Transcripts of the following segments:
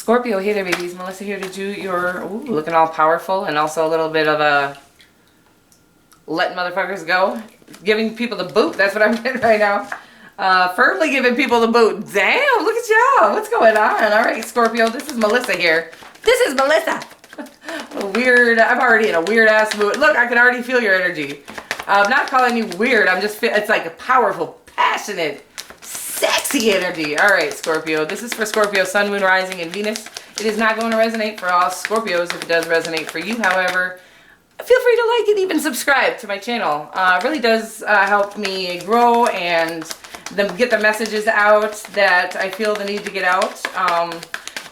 Scorpio, hey there babies, Melissa here to do your, looking all powerful and also a little bit of a letting motherfuckers go. Giving people the boot, that's what I'm getting right now. Firmly giving people the boot. Damn, look at y'all, what's going on? Alright Scorpio, this is Melissa here. This is Melissa. Weird, I'm already in a weird ass mood. Look, I can already feel your energy. I'm not calling you weird, I'm just, it's like a powerful, passionate, sexy energy. All right, Scorpio. This is for Scorpio, Sun, Moon, Rising, and Venus. It is not going to resonate for all Scorpios. If it does resonate for you, however, feel free to like and even subscribe to my channel. It really does help me grow and get the messages out that I feel the need to get out.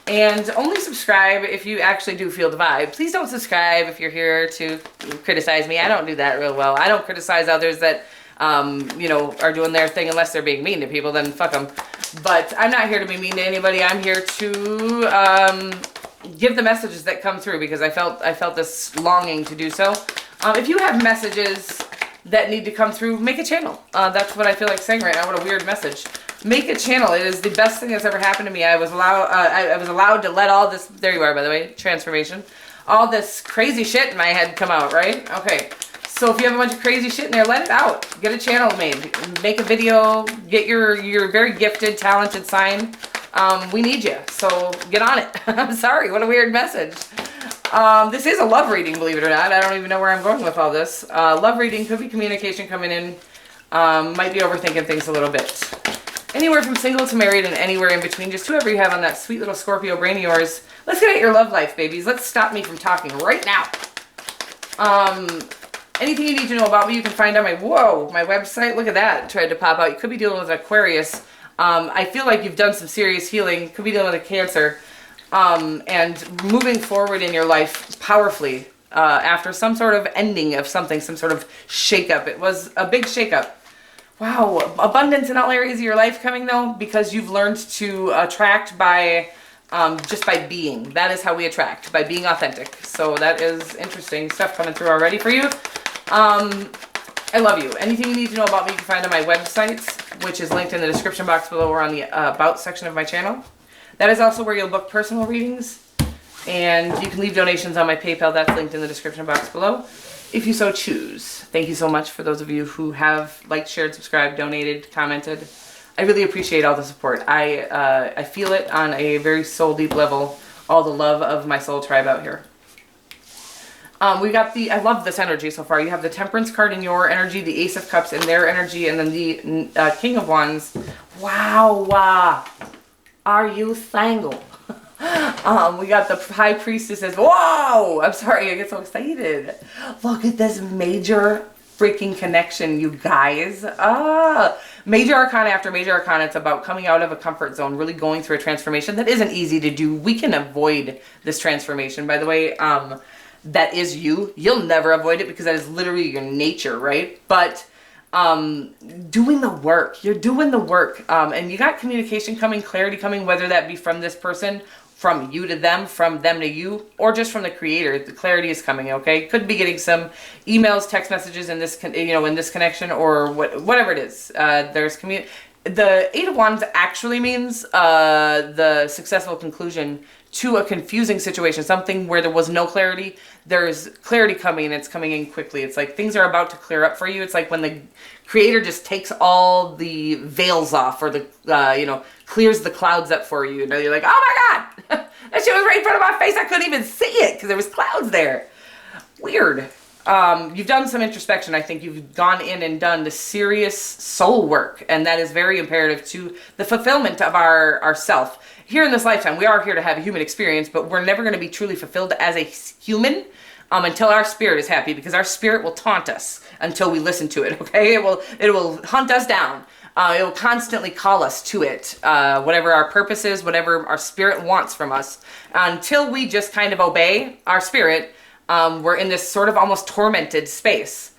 And only subscribe if you actually do feel the vibe. Please don't subscribe if you're here to criticize me. I don't do that real well. I don't criticize others that you know, are doing their thing unless they're being mean to people, then fuck them. But I'm not here to be mean to anybody. I'm here to give the messages that come through because I felt this longing to do so. If you have messages that need to come through, make a channel. That's what I feel like saying right now. What a weird message. Make a channel. It is the best thing that's ever happened to me. I was allowed to let all this, there you are by the way, transformation. All this crazy shit in my head come out, right? Okay. So if you have a bunch of crazy shit in there, let it out. Get a channel made. Make a video. Get your very gifted, talented sign. We need you. So get on it. I'm sorry. What a weird message. This is a love reading, believe it or not. I don't even know where I'm going with all this. Love reading could be communication coming in. Might be overthinking things a little bit. Anywhere from single to married and anywhere in between. Just whoever you have on that sweet little Scorpio brain of yours. Let's get at your love life, babies. Let's stop me from talking right now. Anything you need to know about me, you can find on my website. Look at that. Tried to pop out. You could be dealing with Aquarius. I feel like you've done some serious healing. Could be dealing with a Cancer. And moving forward in your life powerfully after some sort of ending of something, some sort of shakeup. It was a big shakeup. Wow. Abundance in all areas of your life coming though, because you've learned to attract by just by being. That is how we attract, by being authentic. So that is interesting stuff coming through already for you. I love you. Anything you need to know about me you can find on my website, which is linked in the description box below or on the About section of my channel. That is also where you'll book personal readings. And you can leave donations on my PayPal. That's linked in the description box below, if you so choose. Thank you so much for those of you who have liked, shared, subscribed, donated, commented. I really appreciate all the support. I feel it on a very soul deep level, all the love of my soul tribe out here. We got I love this energy so far. You have the Temperance card in your energy, the Ace of Cups in their energy, and then the King of Wands. Wow. Are you single? We got the High Priestesses. Whoa! I'm sorry, I get so excited. Look at this major freaking connection, you guys. Major Arcana after Major Arcana, it's about coming out of a comfort zone, really going through a transformation that isn't easy to do. We can avoid this transformation, by the way. That is you. You'll never avoid it because that is literally your nature, right? But doing the work. You're doing the work. And you got communication coming, clarity coming, whether that be from this person, from you to them, from them to you, or just from the creator. The clarity is coming, okay? Could be getting some emails, text messages in this, in this connection, or whatever it is. There's the Eight of Wands actually means the successful conclusion to a confusing situation, something where there was no clarity. There's clarity coming, and it's coming in quickly. It's like things are about to clear up for you. It's like when the creator just takes all the veils off, or the clears the clouds up for you. You know, you're like, oh my god, that shit was right in front of my face. I couldn't even see it because there was clouds there. Weird. You've done some introspection. I think you've gone in and done the serious soul work, and that is very imperative to the fulfillment of our self. Here in this lifetime, we are here to have a human experience, but we're never going to be truly fulfilled as a human until our spirit is happy, because our spirit will taunt us until we listen to it, okay? It will hunt us down. It will constantly call us to it, whatever our purpose is, whatever our spirit wants from us. Until we just kind of obey our spirit, we're in this sort of almost tormented space.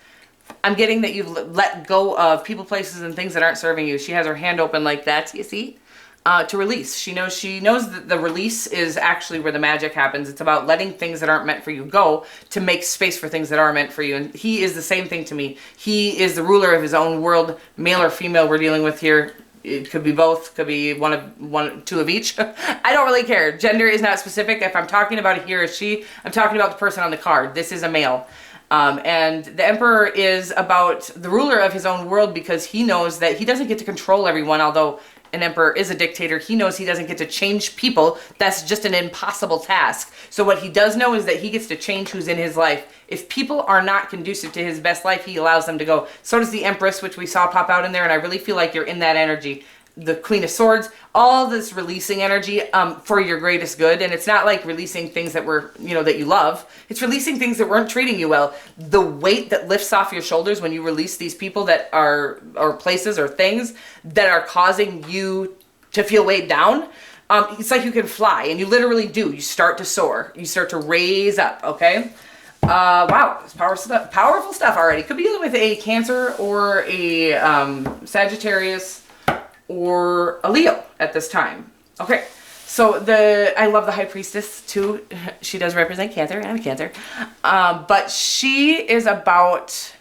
I'm getting that you've let go of people, places, and things that aren't serving you. She has her hand open like that, you see? To release. She knows that the release is actually where the magic happens. It's about letting things that aren't meant for you go to make space for things that are meant for you. And he is the same thing to me. He is the ruler of his own world, male or female we're dealing with here. It could be both, could be two of each. I don't really care. Gender is not specific. If I'm talking about a he or a she, I'm talking about the person on the card. This is a male. And the Emperor is about the ruler of his own world, because he knows that he doesn't get to control everyone, although an emperor is a dictator. He knows he doesn't get to change people. That's just an impossible task. So what he does know is that he gets to change who's in his life. If people are not conducive to his best life, he allows them to go. So does the Empress, which we saw pop out in there, and I really feel like you're in that energy. The Queen of Swords, all this releasing energy for your greatest good. And it's not like releasing things that were, that you love. It's releasing things that weren't treating you well. The weight that lifts off your shoulders when you release these people that are, or places or things that are causing you to feel weighed down. It's like you can fly, and you literally do. You start to soar. You start to raise up, okay? Wow, it's powerful stuff already. Could be dealing with a Cancer or a Sagittarius, or a Leo at this time. Okay, so I love the High Priestess too. She does represent Cancer. I'm a Cancer. But she is about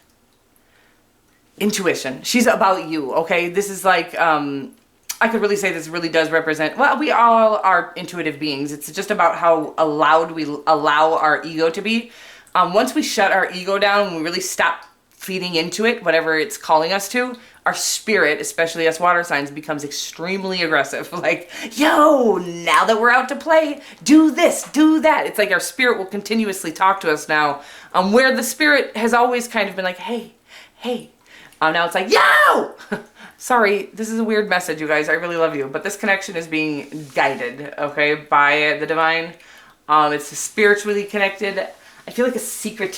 intuition. She's about you, okay? This is like, I could really say this really does represent, well, we all are intuitive beings. It's just about how allowed we allow our ego to be. Once we shut our ego down and we really stop feeding into it, whatever it's calling us to, our spirit, especially us water signs, becomes extremely aggressive. Like, yo, now that we're out to play, do this, do that. It's like our spirit will continuously talk to us now, where the spirit has always kind of been like, hey, hey. Now it's like, yo! Sorry, this is a weird message, you guys. I really love you. But this connection is being guided, okay, by the divine. It's spiritually connected. I feel like a secret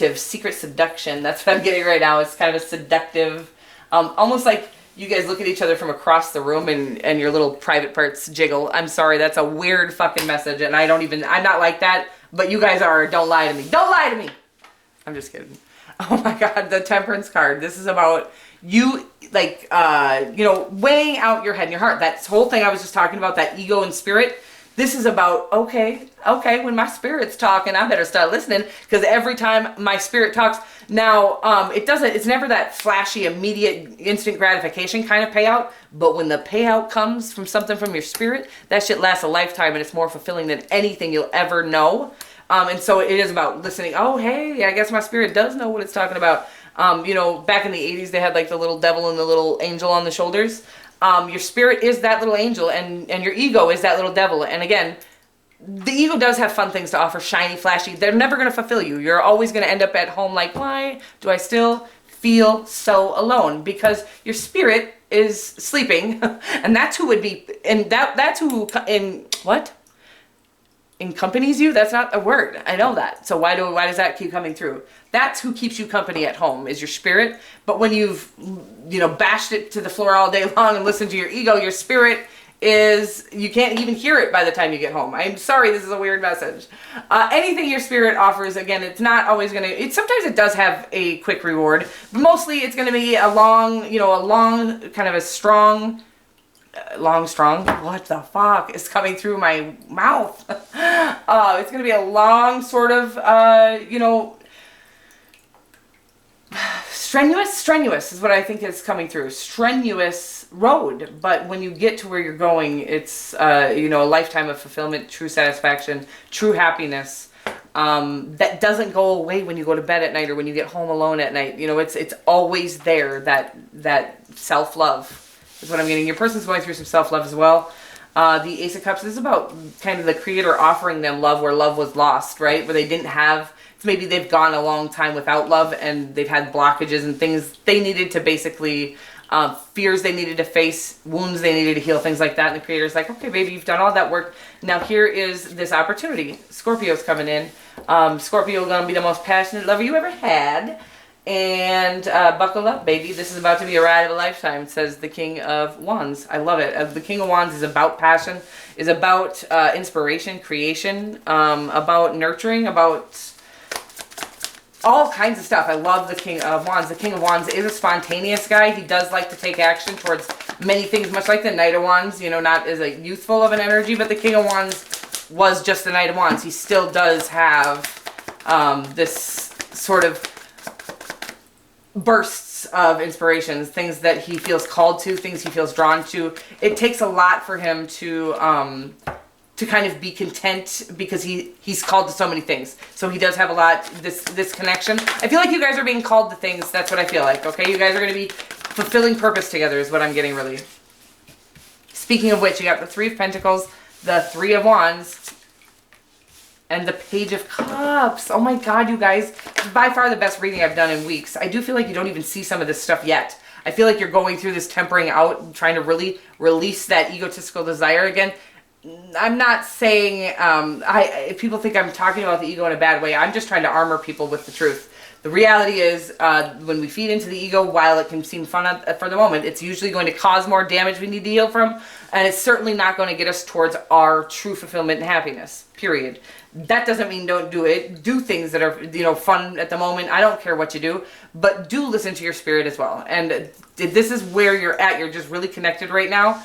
seduction. That's what I'm getting right now. It's kind of a seductive, almost like you guys look at each other from across the room and your little private parts jiggle. I'm sorry, that's a weird fucking message, and I'm not like that, but you guys are. Don't lie to me. Don't lie to me. I'm just kidding. Oh my God, the Temperance card. This is about you, like, weighing out your head and your heart. That whole thing I was just talking about, that ego and spirit. This is about, okay, when my spirit's talking, I better start listening, because every time my spirit talks, now, it's never that flashy, immediate, instant gratification kind of payout, but when the payout comes from something from your spirit, that shit lasts a lifetime, and it's more fulfilling than anything you'll ever know. And so it is about listening. Oh, hey, I guess my spirit does know what it's talking about. Back in the 80s, they had like the little devil and the little angel on the shoulders. Your spirit is that little angel, and your ego is that little devil. And again, the ego does have fun things to offer, shiny, flashy. They're never going to fulfill you. You're always going to end up at home like, why do I still feel so alone? Because your spirit is sleeping, and that's who would be, and that's who, accompanies you? That's not a word. I know that. So why does that keep coming through? That's who keeps you company at home, is your spirit. But when you've, bashed it to the floor all day long and listened to your ego, your spirit is, you can't even hear it by the time you get home. I'm sorry, this is a weird message. Anything your spirit offers, again, it's not always going to, sometimes it does have a quick reward, but mostly it's going to be a long, kind of a strong, what the fuck is coming through my mouth? It's going to be a long sort of, strenuous is what I think is coming through. Strenuous road. But when you get to where you're going, it's, a lifetime of fulfillment, true satisfaction, true happiness. That doesn't go away when you go to bed at night or when you get home alone at night. It's always there, that self-love. Is what I'm getting. Your person's going through some self-love as well. The Ace of Cups is about kind of the creator offering them love where love was lost, right? Where they didn't have, maybe they've gone a long time without love and they've had blockages and things they needed to basically, fears they needed to face, wounds they needed to heal, things like that. And the creator's like, okay, baby, you've done all that work. Now here is this opportunity. Scorpio's coming in. Scorpio gonna be the most passionate lover you ever had. And buckle up, baby. This is about to be a ride of a lifetime, says the King of Wands. I love it. The King of Wands is about passion, is about inspiration, creation, about nurturing, about all kinds of stuff. I love the King of Wands. The King of Wands is a spontaneous guy. He does like to take action towards many things, much like the Knight of Wands, not as a youthful of an energy, but the King of Wands was just the Knight of Wands. He still does have this sort of bursts lots of inspirations, things that he feels called to, things he feels drawn to. It takes a lot for him to kind of be content, because he's called to so many things. So he does have a lot, this connection. I feel like you guys are being called to things. That's what I feel like, okay? You guys are going to be fulfilling purpose together is what I'm getting, really. Speaking of which, you got the Three of Pentacles, the Three of Wands, and the Page of Cups. Oh my God, you guys. By far the best reading I've done in weeks. I do feel like you don't even see some of this stuff yet. I feel like you're going through this tempering out, trying to really release that egotistical desire again. I'm not saying, if people think I'm talking about the ego in a bad way, I'm just trying to armor people with the truth. The reality is, when we feed into the ego, while it can seem fun for the moment, it's usually going to cause more damage we need to heal from, and it's certainly not going to get us towards our true fulfillment and happiness, period. That doesn't mean don't do it. Do things that are, you know, fun at the moment. I don't care what you do, but do listen to your spirit as well. And if this is where you're at, you're just really connected right now.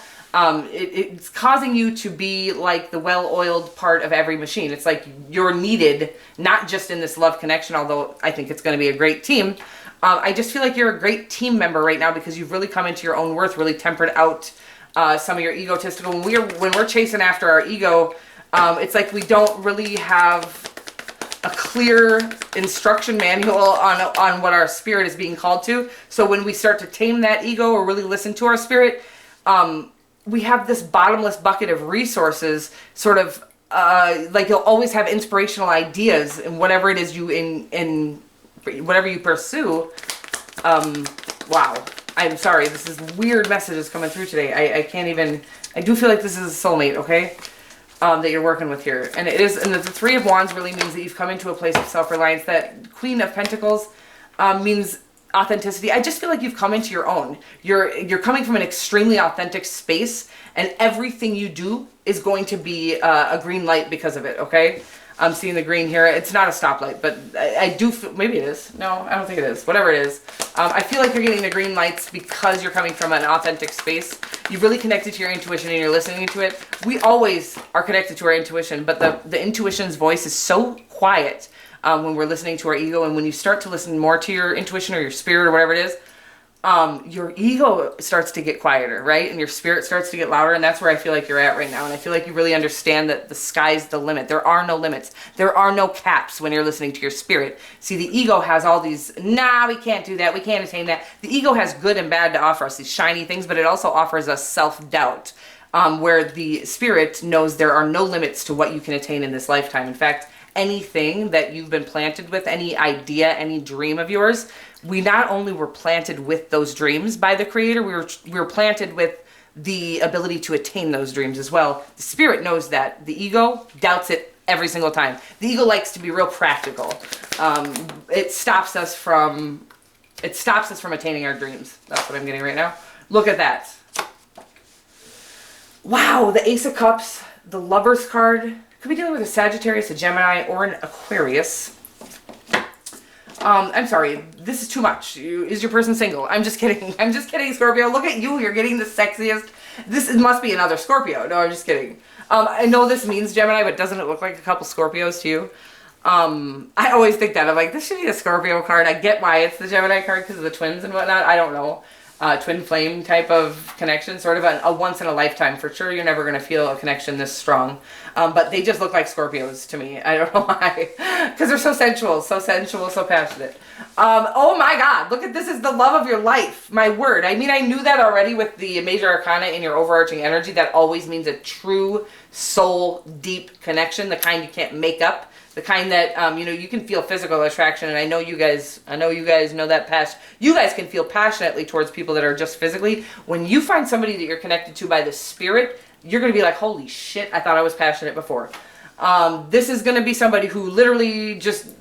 It's causing you to be like the well-oiled part of every machine. It's like you're needed, not just in this love connection, although I think it's going to be a great team. I just feel like you're a great team member right now, because you've really come into your own worth, really tempered out some of your egotistical. When we're chasing after our ego, it's like we don't really have a clear instruction manual on what our spirit is being called to. So when we start to tame that ego or really listen to our spirit, we have this bottomless bucket of resources, sort of like you'll always have inspirational ideas in whatever it is in whatever you pursue. Wow, I'm sorry, this is weird messages coming through today. I can't even, I do feel like this is a soulmate, okay, that you're working with here. And it is, and the Three of Wands really means that you've come into a place of self-reliance. That Queen of Pentacles means authenticity. I just feel like you've come into your own. You're coming from an extremely authentic space, and everything you do is going to be a green light because of it, okay? I'm seeing the green here. It's not a stoplight, but I do feel, maybe it is. No, I don't think it is. Whatever it is. I feel like you're getting the green lights because you're coming from an authentic space. You've really connected to your intuition and you're listening to it. We always are connected to our intuition, but the intuition's voice is so quiet when we're listening to our ego. And when you start to listen more to your intuition or your spirit or whatever it is, your ego starts to get quieter, right? And your spirit starts to get louder. And that's where I feel like you're at right now. And I feel like you really understand that the sky's the limit. There are no limits. There are no caps when you're listening to your spirit. See, the ego has all these, nah, we can't do that. We can't attain that. The ego has good and bad to offer us, these shiny things, but it also offers us self-doubt, where the spirit knows there are no limits to what you can attain in this lifetime. In fact, anything that you've been planted with, any idea, any dream of yours, we not only were planted with those dreams by the Creator, we were planted with the ability to attain those dreams as well. The spirit knows that. The ego doubts it every single time. The ego likes to be real practical. It stops us from attaining our dreams. That's what I'm getting right now. Look at that. Wow, the Ace of Cups, the Lover's card. Could be dealing with a Sagittarius, a Gemini, or an Aquarius. I'm sorry, this is too much. Is your person single? I'm just kidding. I'm just kidding, Scorpio. Look at you. You're getting the sexiest. This must be another Scorpio. No, I'm just kidding. I know this means Gemini, but doesn't it look like a couple Scorpios to you? I always think that. I'm like, this should be a Scorpio card. I get why it's the Gemini card because of the twins and whatnot. I don't know. Twin flame type of connection, sort of a once in a lifetime. For sure, you're never going to feel a connection this strong. But they just look like Scorpios to me. I don't know why. Because they're so sensual, so passionate. Oh my God, look at this is the love of your life. My word. I mean, I knew that already with the major arcana in your overarching energy. That always means a true soul deep connection, the kind you can't make up. The kind that, you can feel physical attraction, and I know you guys know that you guys can feel passionately towards people that are just physically. When you find somebody that you're connected to by the spirit, you're going to be like, holy shit, I thought I was passionate before. This is going to be somebody who literally just,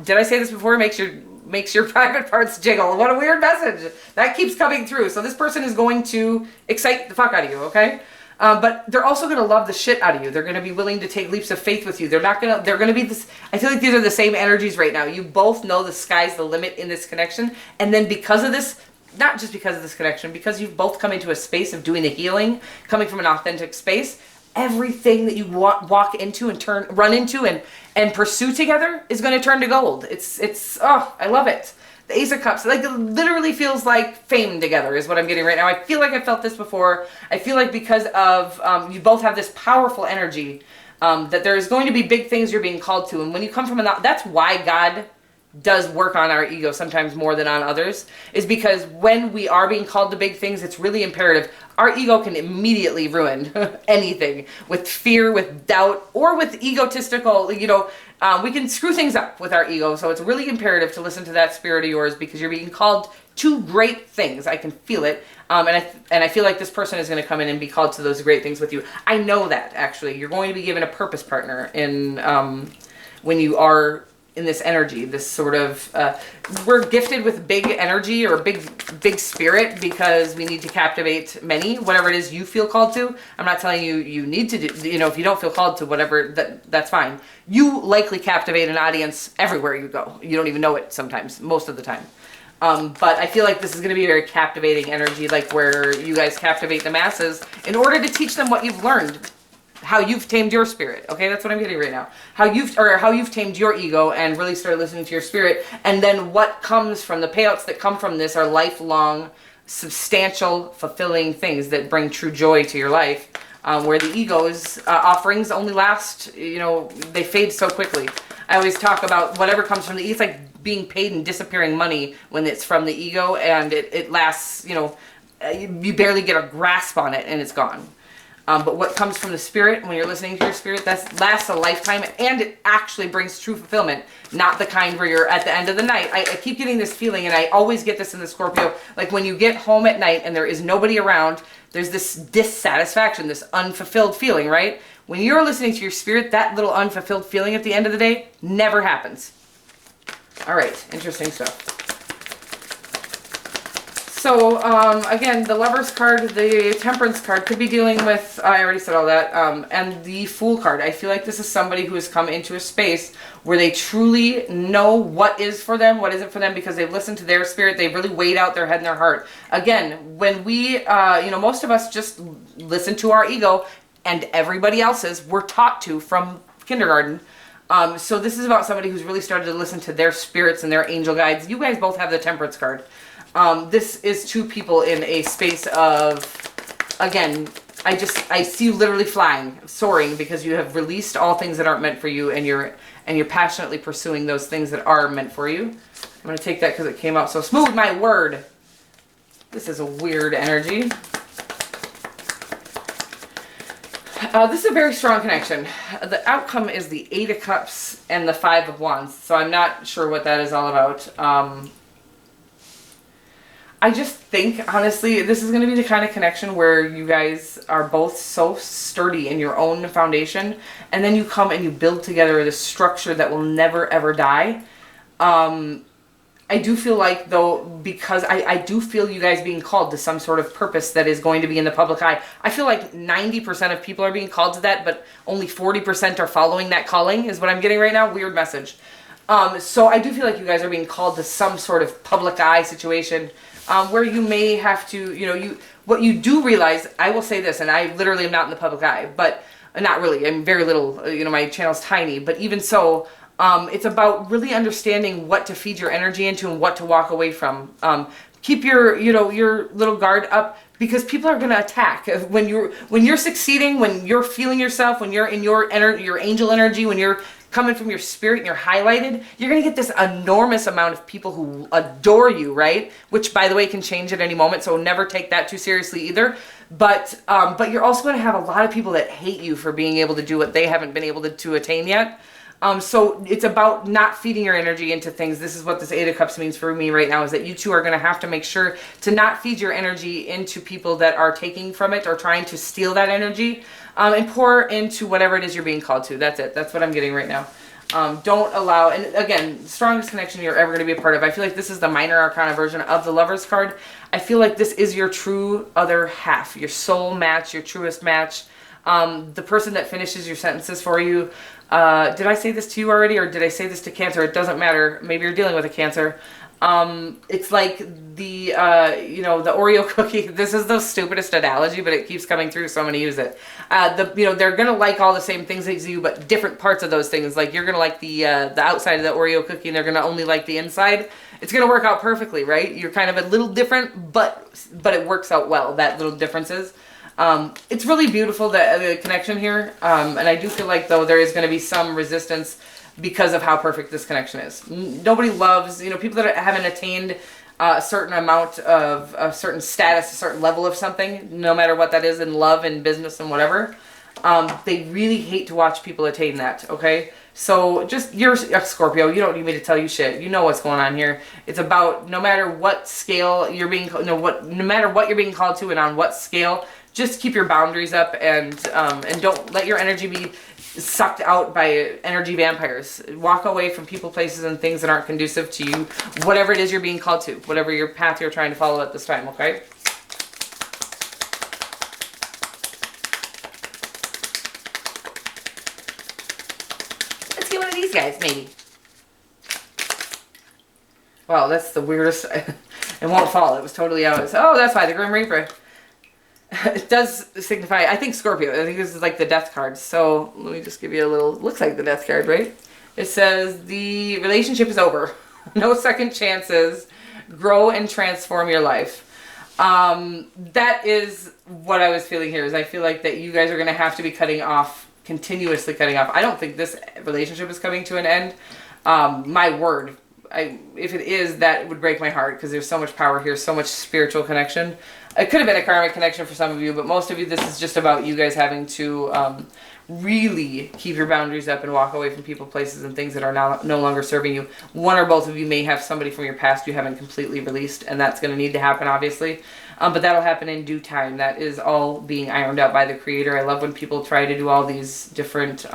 did I say this before? Makes your private parts jiggle. What a weird message. That keeps coming through. So this person is going to excite the fuck out of you, okay? But they're also going to love the shit out of you. They're going to be willing to take leaps of faith with you. They're going to be this, I feel like these are the same energies right now. You both know the sky's the limit in this connection. And then because of this, not just because of this connection, because you've both come into a space of doing the healing, coming from an authentic space, everything that you walk into and run into and pursue together is going to turn to gold. It's, I love it. the Ace of Cups, like it literally feels like fame together is what I'm getting right now. I feel like I felt this before. I feel like because of, you both have this powerful energy, that there is going to be big things you're being called to. And when you come from that's why God does work on our ego sometimes more than on others, is because when we are being called to big things, it's really imperative. Our ego can immediately ruin anything with fear, with doubt, or with egotistical, we can screw things up with our ego. So it's really imperative to listen to that spirit of yours, because you're being called to great things. I can feel it. And I feel like this person is going to come in and be called to those great things with you. I know that, actually. You're going to be given a purpose partner in when you are in this energy, this sort of, we're gifted with big energy or big spirit because we need to captivate many, whatever it is you feel called to. I'm not telling you you need to do, if you don't feel called to whatever, that's fine. You likely captivate an audience everywhere you go. You don't even know it sometimes, most of the time. But I feel like this is going to be a very captivating energy, like where you guys captivate the masses in order to teach them what you've learned. How you've tamed your spirit. Okay, that's what I'm getting right now. How you've tamed your ego and really started listening to your spirit. And then what comes from the payouts that come from this are lifelong, substantial, fulfilling things that bring true joy to your life. Where the ego's offerings only last, they fade so quickly. I always talk about whatever comes from the ego. It's like being paid and disappearing money when it's from the ego, and it lasts, you barely get a grasp on it and it's gone. But what comes from the spirit, when you're listening to your spirit, that lasts a lifetime, and it actually brings true fulfillment. Not the kind where you're at the end of the night. I keep getting this feeling, and I always get this in the Scorpio, like when you get home at night and there is nobody around, there's this dissatisfaction, this unfulfilled feeling, right? When you're listening to your spirit, that little unfulfilled feeling at the end of the day never happens. All right, interesting stuff. So, again, the Lover's card, the Temperance card could be dealing with, I already said all that, and the Fool card. I feel like this is somebody who has come into a space where they truly know what is for them, what isn't for them, because they've listened to their spirit. They've really weighed out their head and their heart. Again, when we, most of us just listen to our ego, and everybody else's, we're taught to from kindergarten. So this is about somebody who's really started to listen to their spirits and their angel guides. You guys both have the Temperance card. This is two people in a space of, again, I see you literally flying, soaring, because you have released all things that aren't meant for you, and you're passionately pursuing those things that are meant for you. I'm going to take that because it came out so smooth, my word. This is a weird energy. This is a very strong connection. The outcome is the 8 of Cups and the 5 of Wands, so I'm not sure what that is all about. I just think, honestly, this is going to be the kind of connection where you guys are both so sturdy in your own foundation, and then you come and you build together this structure that will never, ever die. I do feel like, though, because I do feel you guys being called to some sort of purpose that is going to be in the public eye. I feel like 90% of people are being called to that, but only 40% are following that calling, is what I'm getting right now. Weird message. So I do feel like you guys are being called to some sort of public eye situation, where you may have to, what you do realize, I will say this, and I literally am not in the public eye, but not really, I'm very little, my channel's tiny, but even so, it's about really understanding what to feed your energy into and what to walk away from. Keep your, your little guard up, because people are going to attack. When you're succeeding, when you're feeling yourself, when you're in your angel energy, when you're coming from your spirit and you're highlighted, you're going to get this enormous amount of people who adore you, right? Which, by the way, can change at any moment, so never take that too seriously either. But you're also going to have a lot of people that hate you for being able to do what they haven't been able to attain yet. So it's about not feeding your energy into things. This is what this 8 of Cups means for me right now, is that you two are going to have to make sure to not feed your energy into people that are taking from it or trying to steal that energy, and pour into whatever it is you're being called to. That's it. That's what I'm getting right now. Don't allow, and again, strongest connection you're ever going to be a part of. I feel like this is the minor arcana version of the Lover's card. I feel like this is your true other half, your soul match, your truest match. The person that finishes your sentences for you. Did I say this to you already, or did I say this to Cancer? It doesn't matter. Maybe you're dealing with a Cancer. It's like the, the Oreo cookie. This is the stupidest analogy, but it keeps coming through, so I'm going to use it. They're going to like all the same things as you, but different parts of those things. Like you're going to like the outside of the Oreo cookie, and they're going to only like the inside. It's going to work out perfectly, right? You're kind of a little different, but it works out well, that little differences. It's really beautiful, the connection here. And I do feel like, though, there is going to be some resistance because of how perfect this connection is. Nobody loves, people that haven't attained a certain amount of a certain status, a certain level of something, no matter what that is in love and business and whatever. They really hate to watch people attain that, okay? So just, you're a Scorpio, you don't need me to tell you shit. You know what's going on here. It's about no matter what scale you're being, no matter what you're being called to and on what scale, just keep your boundaries up and don't let your energy be sucked out by energy vampires. Walk away from people, places, and things that aren't conducive to you, whatever it is you're being called to, whatever your path you're trying to follow at this time, okay? Let's get one of these guys, maybe. Wow, that's the weirdest. It won't fall. It was totally out. Oh, that's why the Grim Reaper. It does signify, I think, Scorpio. I think this is like the death card. So let me just give you a little, looks like the death card, right? It says the relationship is over. No second chances. Grow and transform your life. That is what I was feeling here. Is I feel like that you guys are going to have to be cutting off, continuously cutting off. I don't think this relationship is coming to an end. My word. If it is, that would break my heart because there's so much power here, so much spiritual connection. It could have been a karmic connection for some of you, but most of you, this is just about you guys having to really keep your boundaries up and walk away from people, places, and things that are no longer serving you. One or both of you may have somebody from your past you haven't completely released, and that's going to need to happen, obviously. But that'll happen in due time. That is all being ironed out by the Creator. I love when people try to do all these different...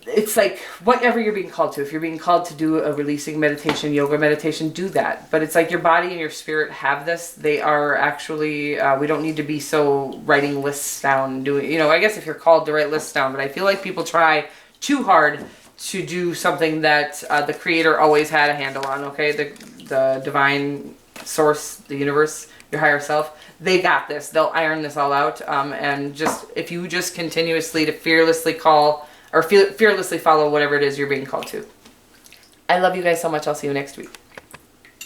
it's like whatever you're being called to. If you're being called to do a releasing meditation, yoga meditation, do that. But it's like your body and your spirit have this. They are actually, we don't need to be so writing lists down and doing, I guess if you're called to write lists down, but I feel like people try too hard to do something that the Creator always had a handle on, okay? The divine source, the universe, your higher self, they got this. They'll iron this all out. And just, if you just continuously to fearlessly call or fearlessly follow whatever it is you're being called to. I love you guys so much. I'll see you next week.